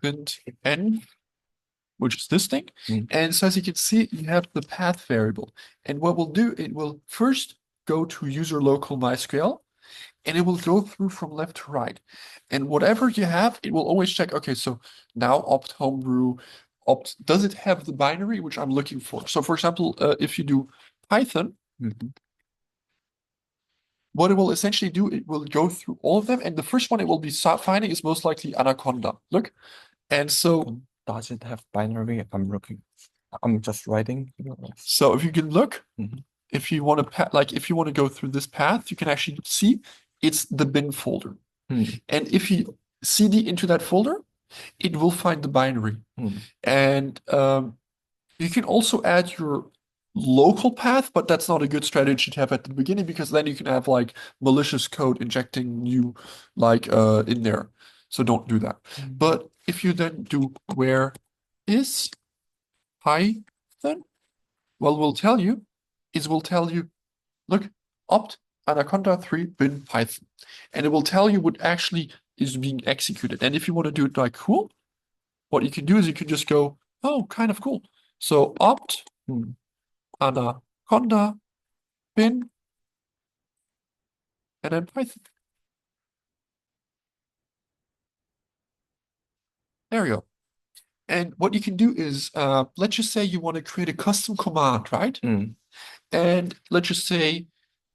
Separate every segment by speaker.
Speaker 1: print n, which is this thing.
Speaker 2: Mm.
Speaker 1: And so as you can see, you have the path variable. And what we'll do, it will first go to user local MySQL, and it will go through from left to right. And whatever you have, it will always check, okay, so now opt homebrew, opt, does it have the binary which I'm looking for? So for example, if you do Python, what it will essentially do, it will go through all of them. And the first one it will be finding is most likely Anaconda. Look. And so
Speaker 2: Does it have binary? I'm just writing.
Speaker 1: So if you can look,
Speaker 2: Mhm.
Speaker 1: if you want to if you want to go through this path, you can actually see it's the bin folder. And if you cd into that folder, it will find the binary. And you can also add your local path, but that's not a good strategy to have at the beginning because then you can have like malicious code injecting you like in there. So don't do that. But if you then do where is Python, well, we'll tell you look, opt Anaconda 3 bin Python. And it will tell you what actually is being executed. And if you want to do it like cool, what you can do is you can just go, oh, kind of cool. So opt Anaconda bin and then Python. There you go. And what you can do is, let's just say you want to create a custom command, right? And let's just say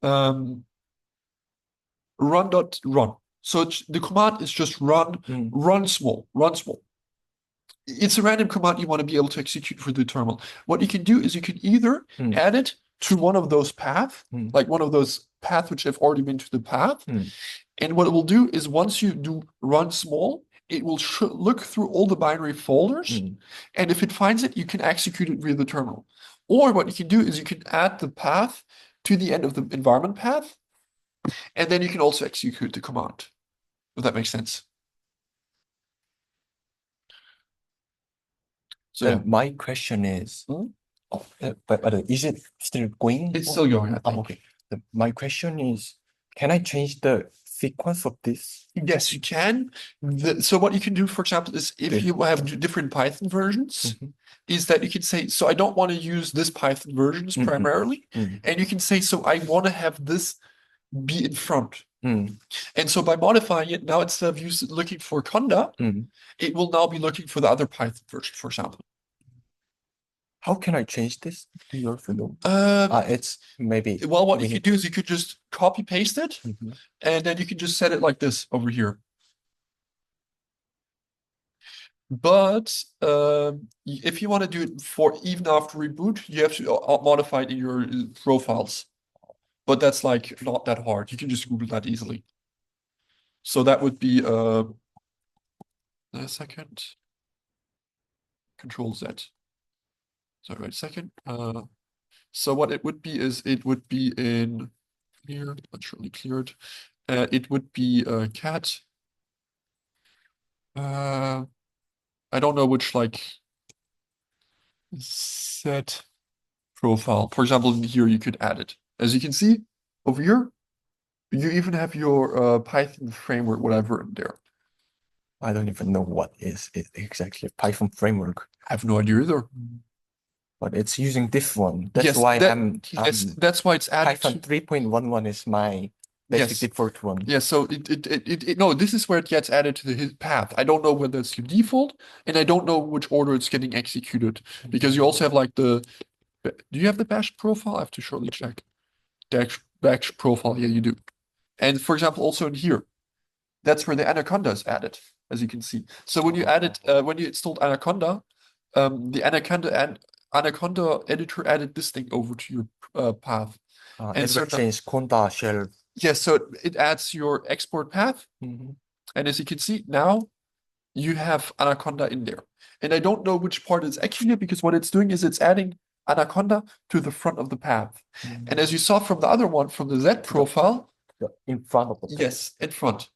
Speaker 1: run.run. So the command is just run small. It's a random command you want to be able to execute for the terminal. What you can do is you can either add it to one of those paths, like one of those paths which have already been to the path. And what it will do is once you do run small, it will look through all the binary folders. And if it finds it, you can execute it via the terminal. Or what you can do is you can add the path to the end of the environment path. And then you can also execute the command, if that makes sense. So yeah.
Speaker 2: My question is, but is it still going?
Speaker 1: It's still going, I think.
Speaker 2: Okay. My question is, can I change the sequence of this?
Speaker 1: Yes, you can. So what you can do, for example, is if you have different Python versions, is that you can say, so I don't want to use this Python versions primarily. And you can say, so I want to have this be in front. And so by modifying it, now instead of looking for Conda, it will now be looking for the other Python version, for example.
Speaker 2: How can I change this to your film? It's maybe.
Speaker 1: Well, what you could do is you could just copy paste it, and then you can just set it like this over here. But if you want to do it for even after reboot, you have to modify it in your profiles. But that's like not that hard. You can just Google that easily. So that would be a second. Control Z. Sorry, wait a second. So what it would be is it would be in clear, not surely cleared. It would be cat. I don't know which like set profile. For example, in here you could add it. As you can see over here, you even have your Python framework, whatever in there.
Speaker 2: I don't even know what is it exactly. Python framework.
Speaker 1: I have no idea either.
Speaker 2: But it's using this one. That's
Speaker 1: Yes,
Speaker 2: why
Speaker 1: that's why it's added.
Speaker 2: Python 3.11 is my basic default one.
Speaker 1: Yeah, so no, this is where it gets added to the path. I don't know whether it's your default, and I don't know which order it's getting executed because you also have like do you have the bash profile? I have to shortly check. Bash profile, yeah, you do. And for example, also in here, that's where the Anaconda is added, as you can see. So when you when you installed Anaconda, the Anaconda editor added this thing over to your path.
Speaker 2: And it will change Conda shell.
Speaker 1: Yes, so it adds your export path. And as you can see, now you have Anaconda in there. And I don't know which part is executed because what it's doing is it's adding Anaconda to the front of the path. And as you saw from the other one, from the Z profile.
Speaker 2: In front of the path.
Speaker 1: Yes, in front.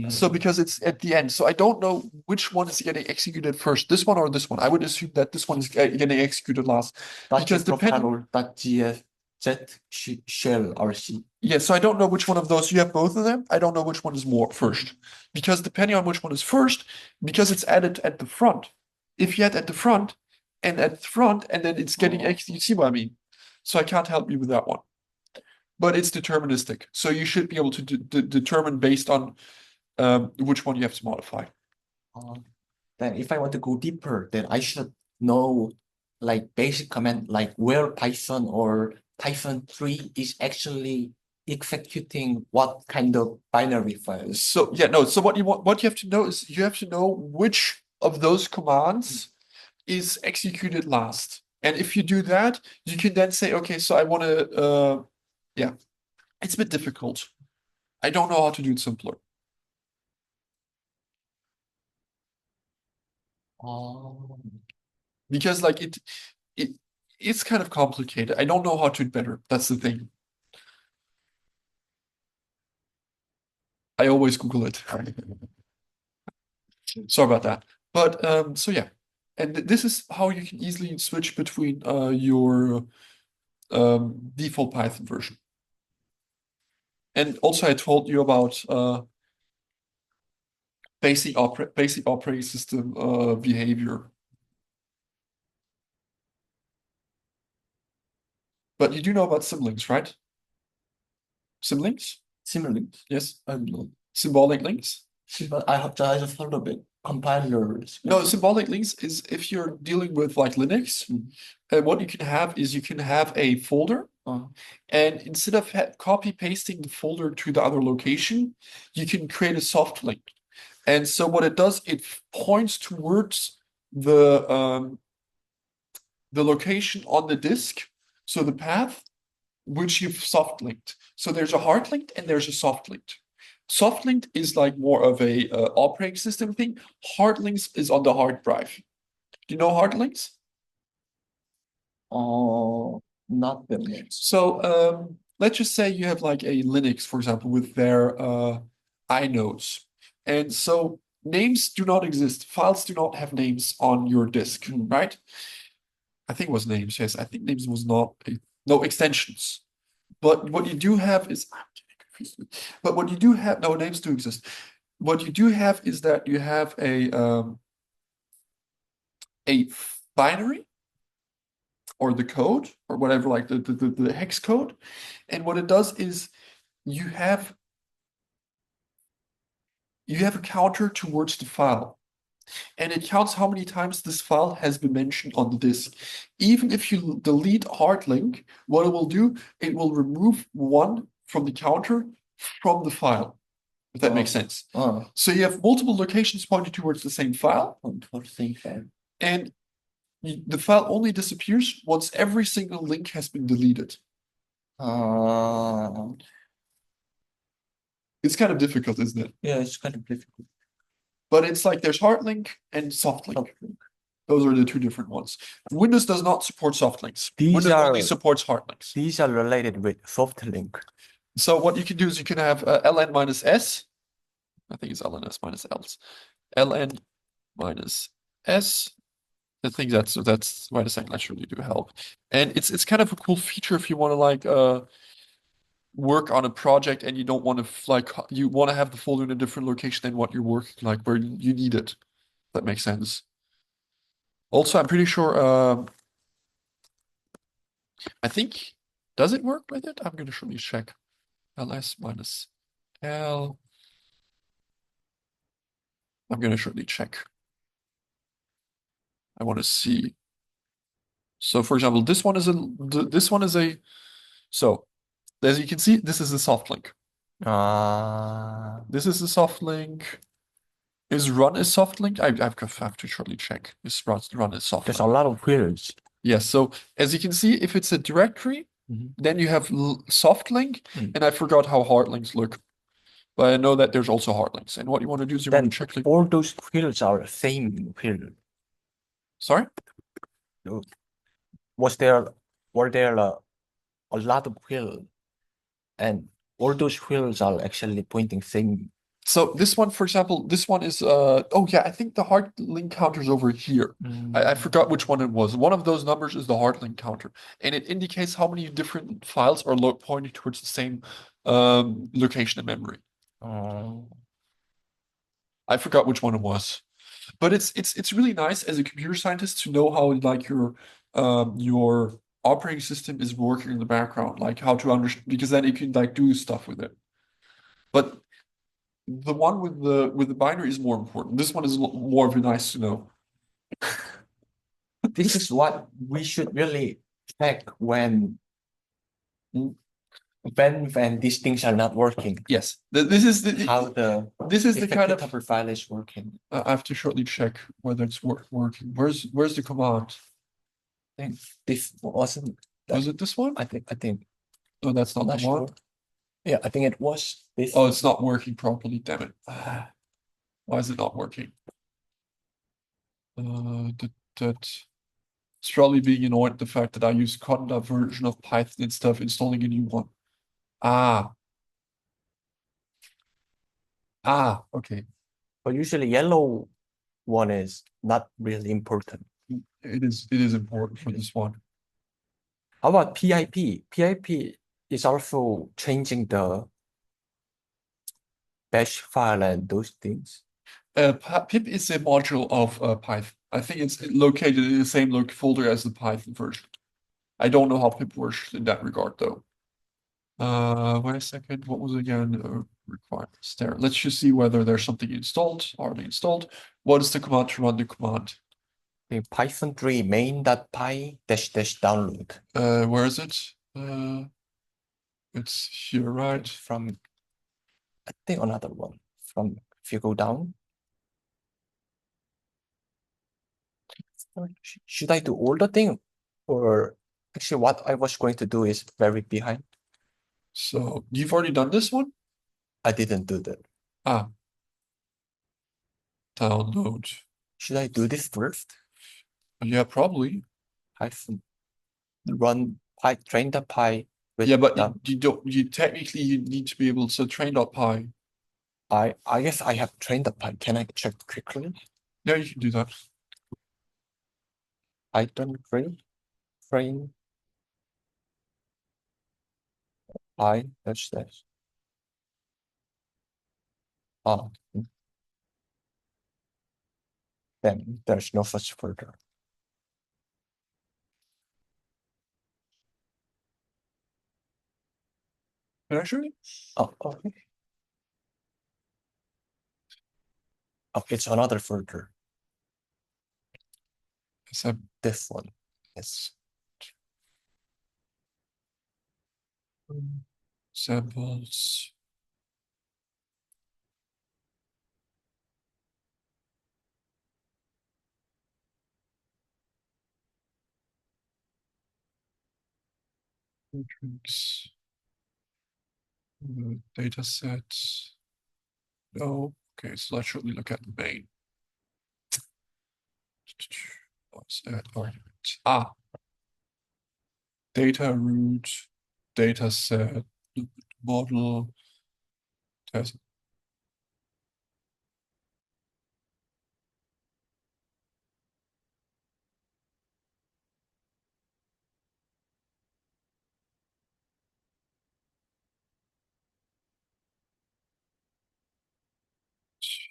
Speaker 1: So because it's at the end. So I don't know which one is getting executed first, this one or this one. I would assume that this one is getting executed last. Because depending.
Speaker 2: .z shell RC.
Speaker 1: Yeah, so I don't know which one of those you have both of them. I don't know which one is more first. Because depending on which one is first, because it's added at the front. If you add at the front and then it's getting X, you see what I mean? So I can't help you with that one. But it's deterministic. So you should be able to determine based on which one you have to modify.
Speaker 2: Then if I want to go deeper, then I should know like basic command like where Python or Python 3 is actually executing what kind of binary files.
Speaker 1: So yeah, no. So what you have to know is you have to know which of those commands is executed last. And if you do that, you can then say, okay, so I want to, yeah, it's a bit difficult. I don't know how to do it simpler. Because like it's kind of complicated. I don't know how to do it better. That's the thing. I always Google it. Sorry about that. But so yeah. And this is how you can easily switch between your default Python version. And also I told you about basic operating system behavior. But you do know about symlinks, right? Symlinks?
Speaker 2: Symlinks?
Speaker 1: Yes.
Speaker 2: I don't know.
Speaker 1: Symbolic links?
Speaker 2: I have just heard of it. Compilers.
Speaker 1: No, symbolic links is if you're dealing with like Linux, what you can have is you can have a folder, and instead of copy pasting the folder to the other location, you can create a soft link. And so what it does, it points towards the location on the disk, so the path which you've soft linked. So there's a hard linked and there's a soft linked. Soft linked is like more of a operating system thing. Hard links is on the hard drive. Do you know hard links?
Speaker 2: Oh, not the links.
Speaker 1: So let's just say you have like a Linux, for example, with their inodes. And so names do not exist. Files do not have names on your disk, right? I think it was names, yes. I think names was not no extensions. But what you do have is I'm getting confused. But what you do have, no, names do exist. What you do have is that you have a binary or the code or whatever, like the hex code. And what it does is you have a counter towards the file. And it counts how many times this file has been mentioned on the disk. Even if you delete hard link, what it will do, it will remove one from the counter from the file, if that makes sense. So you have multiple locations pointing towards the same file, and the file only disappears once every single link has been deleted. It's kind of difficult, isn't it?
Speaker 2: Yeah, it's kind of difficult.
Speaker 1: But it's like there's hard link and soft link. Those are the two different ones. Windows does not support soft links. Windows only supports hard links.
Speaker 2: These are related with soft link.
Speaker 1: So what you can do is you can have ln minus s. I think it's ln s minus else. ln minus s. I think that's wait a second. That really do help. And it's kind of a cool feature if you want to like work on a project and you don't want to like you want to have the folder in a different location than what you're working like where you need it. That makes sense. Also, I'm pretty sure I think does it work with it? I'm gonna surely check. ls minus l. I'm gonna surely check. I want to see. So for example, this one is a so as you can see, this is a soft link. This is a soft link. Is run a soft link? I have to shortly check. Is run a soft
Speaker 2: There's
Speaker 1: link?
Speaker 2: a lot of fields.
Speaker 1: Yes. So as you can see, if it's a directory, then you have soft link, and I forgot how hard links look. But I know that there's also hard links. And what you want to do is you want to check
Speaker 2: all those fields are the same field.
Speaker 1: Sorry?
Speaker 2: Were there a lot of fields, and all those fields are actually pointing same.
Speaker 1: So this one, for example, this one is oh yeah, I think the hard link counter is over here. I forgot which one it was. One of those numbers is the hard link counter, and it indicates how many different files are pointing towards the same location in memory.
Speaker 2: Oh,
Speaker 1: I forgot which one it was. But it's really nice as a computer scientist to know how like your operating system is working in the background, like how to understand because then you can like do stuff with it. But the one with the binary is more important. This one is more of a nice to know.
Speaker 2: this is what we should really check when
Speaker 1: Mm.
Speaker 2: when these things are not working.
Speaker 1: Yes, this is
Speaker 2: How the
Speaker 1: this is the kind of
Speaker 2: executable file is working.
Speaker 1: I have to shortly check whether it's working. Where's the command?
Speaker 2: I think this wasn't.
Speaker 1: Was it this one?
Speaker 2: I think.
Speaker 1: No, that's not
Speaker 2: I'm
Speaker 1: the
Speaker 2: not
Speaker 1: one.
Speaker 2: sure. Yeah, I think it was this.
Speaker 1: Oh, it's not working properly. Damn it. Why is it not working? It's probably being annoyed at the fact that I use conda version of Python instead of installing a new one. Ah, okay.
Speaker 2: But usually yellow one is not really important.
Speaker 1: It is important for this one.
Speaker 2: How about PIP? PIP is also changing the bash file and those things.
Speaker 1: Pip is a module of Python. I think it's located in the same folder as the Python version. I don't know how pip works in that regard though. Wait a second. What was again requirements there? Let's just see whether there's something installed. Already installed. What is the command to run the command?
Speaker 2: In Python 3 main.py -- download.
Speaker 1: Where is it? It's here, right?
Speaker 2: From I think another one. From if you go down. Should I do all the thing? Or actually what I was going to do is very behind.
Speaker 1: So you've already done this one?
Speaker 2: I didn't do that.
Speaker 1: Download.
Speaker 2: Should I do this first?
Speaker 1: Yeah, probably.
Speaker 2: Python run train the py with
Speaker 1: Yeah, but
Speaker 2: the,
Speaker 1: you technically you need to be able to train.py.
Speaker 2: I guess I have trained the py. Can I check quickly?
Speaker 1: Yeah, you can do that.
Speaker 2: Python train py -- oh, then there's no such folder.
Speaker 1: Can I show you?
Speaker 2: Oh, okay. Oh, it's another folder.
Speaker 1: Except
Speaker 2: This one. Yes.
Speaker 1: samples. Matrix. Data sets. No. Okay, so let's surely look at the main. What's that argument? Data root, data set, model, test.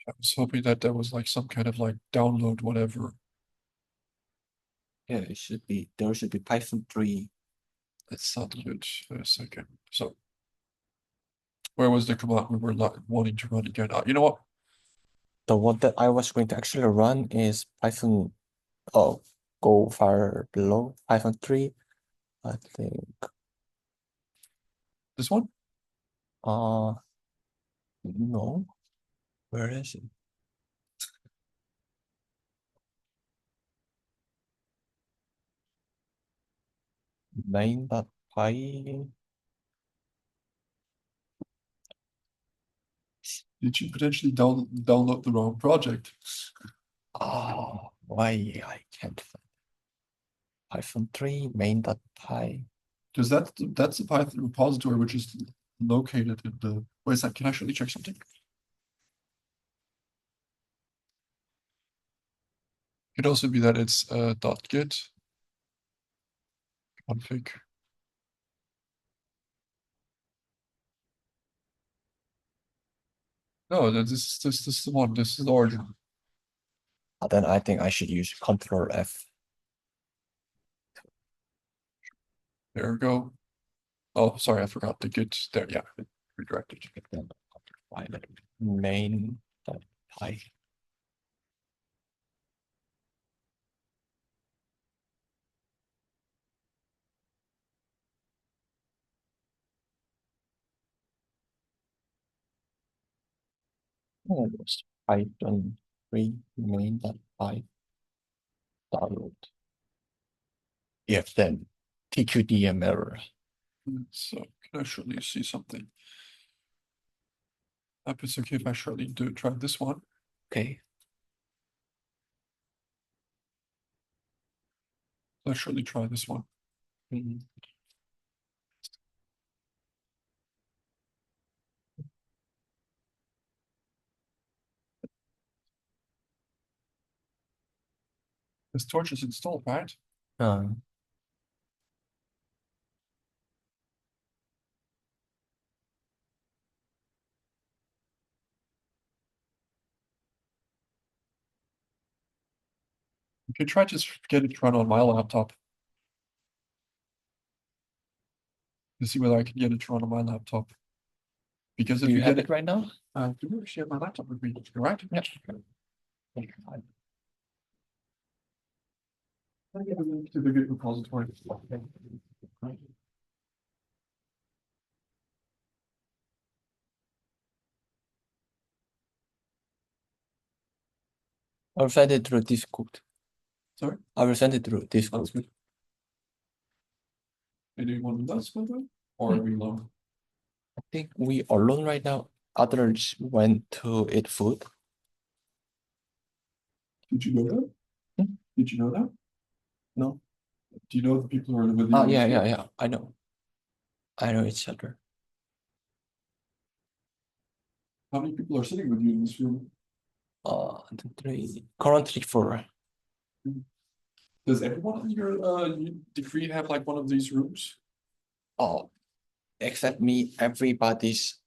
Speaker 1: I was hoping that there was like some kind of like download whatever.
Speaker 2: Yeah, there should be Python 3.
Speaker 1: That's not good. Wait a second. So where was the command we were wanting to run again? You know what?
Speaker 2: The one that I was going to actually run is Python, go far below Python 3. I think,
Speaker 1: This one?
Speaker 2: no, where is it? Main.py.
Speaker 1: Did you potentially download the wrong project?
Speaker 2: Oh, why I can't find Python 3 main.py.
Speaker 1: Because that's the Python repository which is located in the. Wait a second, can I actually check something? It could also be that it's .git config. No, this is the one. This is the origin.
Speaker 2: Then I think I should use Control F.
Speaker 1: There we go. Oh, sorry, I forgot the good there. Yeah, it redirected.
Speaker 2: Then find it. Main.py. Oh, it was Python 3 main.py download. Yes, then TQDM error.
Speaker 1: So can I surely see something? If it's okay if I surely do try this one.
Speaker 2: Okay.
Speaker 1: Let's surely try this one.
Speaker 2: Mhm.
Speaker 1: This torch is installed, right?
Speaker 2: Uh,
Speaker 1: You can try to get it run on my laptop. To see whether I can get it to run on my laptop. Because if
Speaker 2: do you
Speaker 1: you
Speaker 2: have
Speaker 1: get
Speaker 2: it right now?
Speaker 1: do you share my laptop with me, right?
Speaker 2: Yeah.
Speaker 1: I get a link to the Git repository.
Speaker 2: I'll send it through Discord.
Speaker 1: Sorry?
Speaker 2: I will send it through Discord.
Speaker 1: That's good. Anyone else with it? Or are we alone?
Speaker 2: I think we are alone right now. Others went to eat food.
Speaker 1: Did you know that?
Speaker 2: Hmm?
Speaker 1: Did you know that?
Speaker 2: No.
Speaker 1: Do you know the people who are with you?
Speaker 2: Oh, yeah. I know. I know each other.
Speaker 1: How many people are sitting with you in this room?
Speaker 2: 3, currently 4.
Speaker 1: Does everyone in your degree have like one of these rooms?
Speaker 2: Oh, except me, everybody's.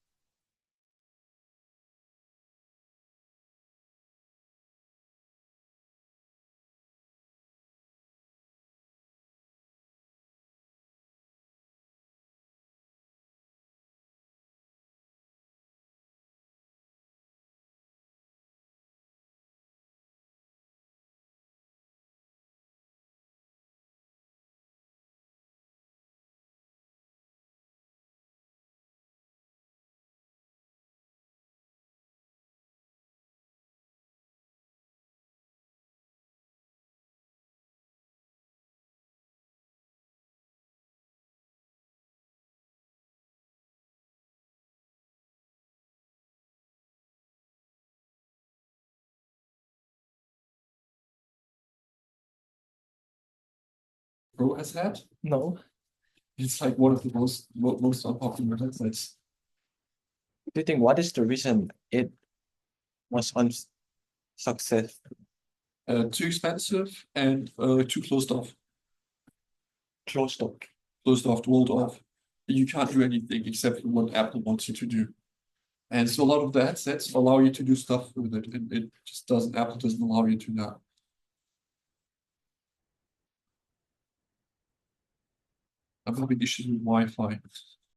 Speaker 1: Bro has that?
Speaker 2: No.
Speaker 1: It's like one of the most unpopular headsets.
Speaker 2: Do you think what is the reason it was unsuccess?
Speaker 1: Too expensive and too closed off.
Speaker 2: Closed up.
Speaker 1: Closed off, walled off. You can't do anything except what Apple wants you to do. And so a lot of the headsets allow you to do stuff with it, and it just doesn't. Apple doesn't allow you to now. I'm having issues with Wi-Fi.